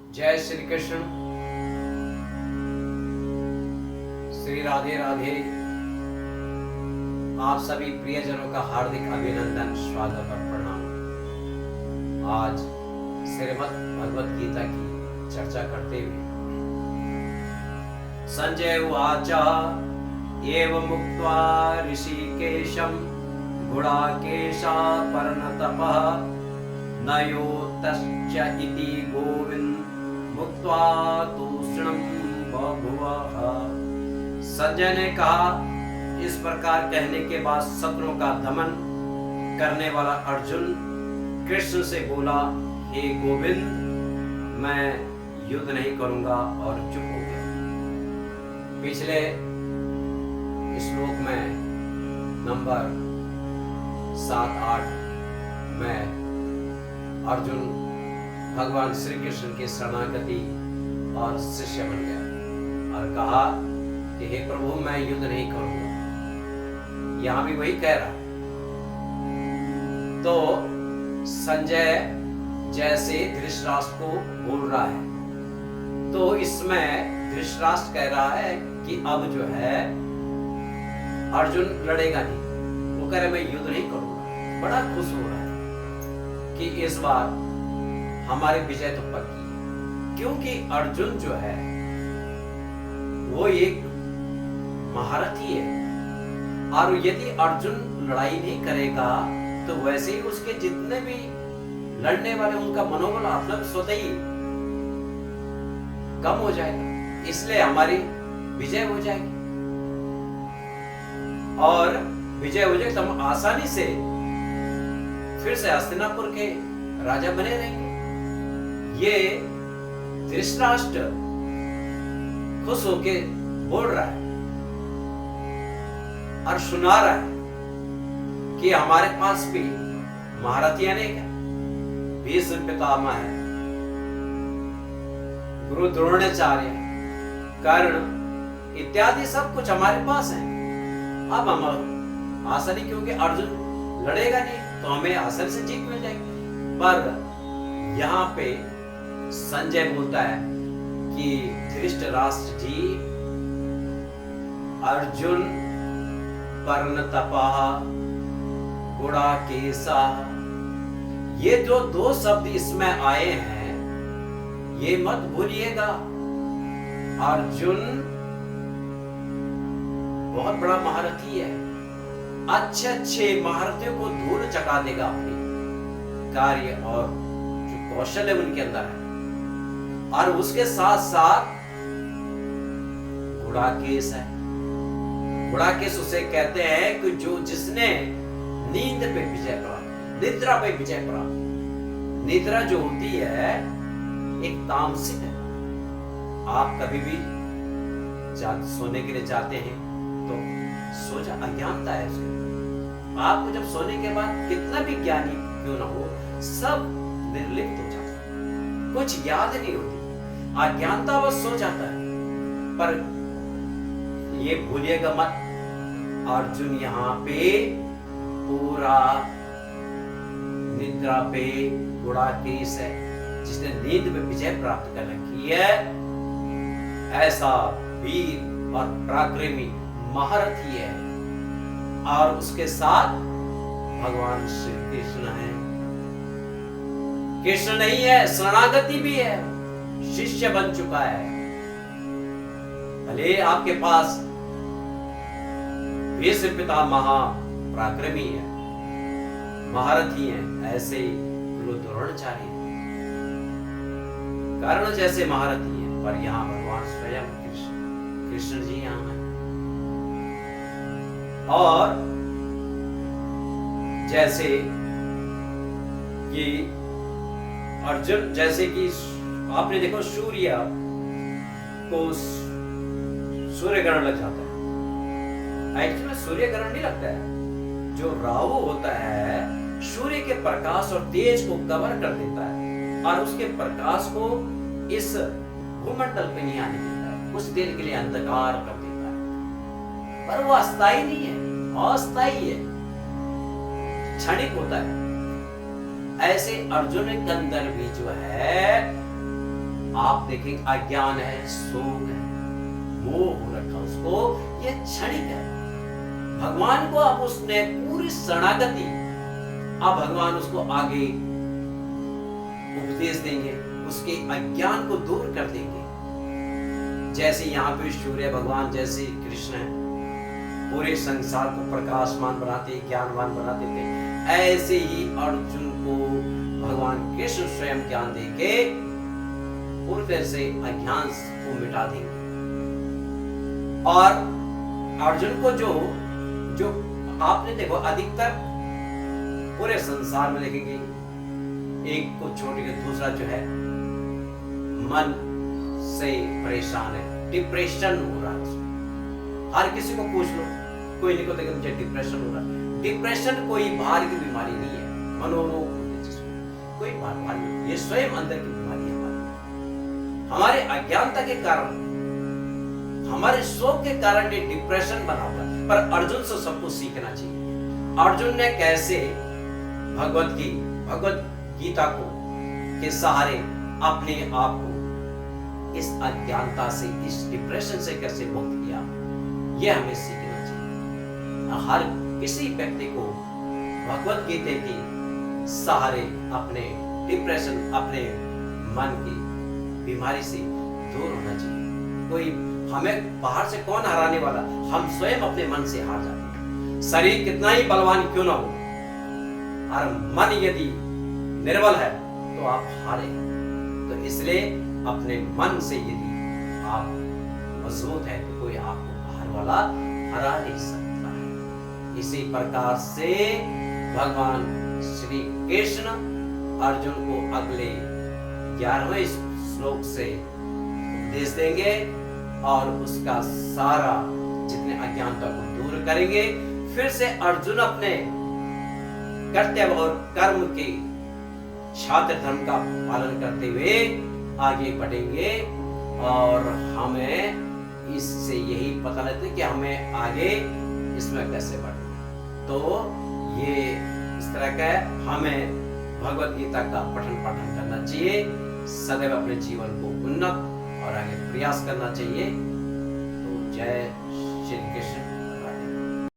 जय श्री कृष्ण। श्री राधे राधे। आप सभी प्रियजनों का हार्दिक अभिनंदन, स्वागत और प्रणाम। आज श्रीमद् भगवत गीता की चर्चा करते हुए संजय उवाच एवं मुक्त्वा ऋषिकेशं गुडाकेशा पर्णतपः नयोतश्च इति गोविन्द मुक्त्वा तूष्णीं बभूवः। संजय ने कहा, इस प्रकार कहने के बाद शत्रुओं का दमन करने वाला अर्जुन कृष्ण से बोला, हे गोविंद, मैं युद्ध नहीं करूंगा, और चुप हो गया। पिछले श्लोक में नंबर 7-8 में अर्जुन भगवान श्री कृष्ण के शरणागति और शिष्य बन गया और कहा कि हे प्रभु, मैं युद्ध नहीं करूंगा। यहां भी वही कह रहा है। तो संजय जैसे धृतराष्ट्र को बोल रहा है, तो इसमें धृतराष्ट्र कह रहा है कि अब जो है अर्जुन लड़ेगा नहीं। वो कह रहा है मैं युद्ध नहीं करूंगा। बड़ा खुश हो रहा है कि इस बार हमारी विजय तो पक्की है, क्योंकि अर्जुन जो है वो एक महारथी है, और यदि अर्जुन लड़ाई नहीं करेगा तो वैसे ही उसके जितने भी लड़ने वाले उनका मनोबल अपना स्वतः ही कम हो जाएगा। इसलिए हमारी विजय हो जाएगी, और विजय हो जाए तो हम आसानी से फिर से हस्तिनापुर के राजा बने रहेंगे। ये धृतराष्ट्र खुश होके बोल रहा है और सुना रहा है कि हमारे पास भी महारथी अनेक है, भीष्म पितामह है, गुरु द्रोणाचार्य, कर्ण इत्यादि सब कुछ हमारे पास है। अब हम आसानी, क्योंकि अर्जुन लड़ेगा नहीं तो हमें आसानी से जीत मिल जाएगी। पर यहाँ पे संजय बोलता है कि धृतराष्ट्र जी, अर्जुन पर्णतपः गुडाकेशा, ये जो दो शब्द इसमें आए हैं ये मत भूलिएगा। अर्जुन बहुत बड़ा महारथी है, अच्छे अच्छे महारथियों को धूल चका देगा अपनी कार्य और जो कौशल है उनके अंदर है। और उसके साथ साथ गुडाकेश है। गुडाकेश उसे कहते हैं कि जो जिसने नींद पे विजय प्राप्त, निद्रा पे विजय प्राप्त। निद्रा जो होती है एक तामसिक है। आप कभी भी सोने के लिए जाते हैं तो सो जा, अज्ञानता है उसके। आपको जब सोने के बाद कितना भी ज्ञानी क्यों ना हो, सब निर्लिप्त हो जाता है, कुछ याद नहीं होती, अज्ञानता बस सो जाता है। पर ये भूलिएगा मत, अर्जुन यहाँ पे पूरा निद्रा पे गुडाकेश है, जिसने नींद में विजय प्राप्त कर रखी है। ऐसा वीर और पराक्रमी महारथी है, और उसके साथ भगवान श्री कृष्ण है। कृष्ण नहीं है, शरणागति भी है, शिष्य बन चुका है। भले आपके पास भीष्म पितामह पराक्रमी है, महारथी है, ऐसे गुरु द्रोणाचार्य कर्ण जैसे महारथी है, पर यहाँ भगवान स्वयं कृष्ण जी यहाँ है। और जैसे कि अर्जुन, जैसे कि आपने देखो सूर्य को सूर्य ग्रहण लग जाता है। एक्चुअली सूर्य ग्रहण नहीं लगता है, जो राहु होता है सूर्य के प्रकाश और तेज को कवर कर देता है, और उसके प्रकाश को इस भूमंडल पे नहीं आने देता है, कुछ देर के लिए अंधकार कर देता है। पर वो अस्थायी नहीं है, अस्थायी है, क्षणिक होता है। ऐसे अर्जुन के अंदर भी जो है आप देखेंगे अज्ञान है, शोक है, मोह हो रखा उसको, ये क्षणिक है। भगवान को अब उसने पूरी शरणागति, अब भगवान उसको आगे उपदेश देंगे, उसके अज्ञान को दूर कर देंगे। जैसे यहाँ पे सूर्य भगवान, जैसे कृष्ण है, पूरे संसार को प्रकाशमान बनाते, ज्ञानवान बनाते थे, ऐसे ही अर्जुन को भगवान कृष्ण स्वयं ज्ञान देके पूरी तरह से अज्ञान को मिटा देंगे। और अर्जुन को जो आपने देखो, अधिकतर पूरे संसार में देखेंगे, एक को छोड़ के दूसरा जो है मन से परेशान है, डिप्रेशन हो रहा है। हर किसी को पूछ लो, कोई नहीं को देखे मुझे डिप्रेशन हो रहा है। डिप्रेशन कोई बाहर की बीमारी नहीं है, मनोरोग कोई बीमारी नहीं, ये स्वयं अंदर की बीमारी है। हमारे अज्ञानता के कारण, हमारे शोक के कारण ये डिप्रेशन बना हुआ है। पर अर्जुन से सबको सीखना चाहिए। अर्जुन ने कैसे भगवत गीता को के सहारे अपने आप को इस अज्ञानता से, इस डिप्रेशन से कैसे मुक्त किया, यह हमें सीखना चाहिए। हर किसी व्यक्ति को भगवत गीता के सहारे अपने डिप्रेशन, अपने मन की बीमारी से दूर होना चाहिए। कोई हमें बाहर से कौन हराने वाला, हम स्वयं अपने मन से हार जाते हैं। शरीर कितना ही बलवान क्यों ना हो, और मन यदि निर्बल है तो आप हारे। तो इसलिए अपने मन से यदि आप मजबूत है तो कोई आपको बाहर वाला हरा नहीं सकता है। इसी प्रकार से भगवान श्री कृष्ण अर्जुन को अगले 11वें श्लोक से उपदेश देंगे और उसका सारा जितने अज्ञानता को दूर करेंगे। फिर से अर्जुन अपने कर्तव्य और कर्म के छात्र धर्म का पालन करते हुए आगे बढ़ेंगे, और हमें इससे यही पता लगता है कि हमें आगे इसमें कैसे बढ़ना। तो ये इस तरह का हमें भगवत गीता का पठन पाठन करना चाहिए, सदैव अपने जीवन को उन्नत और आगे प्रयास करना चाहिए। तो जय श्री कृष्ण।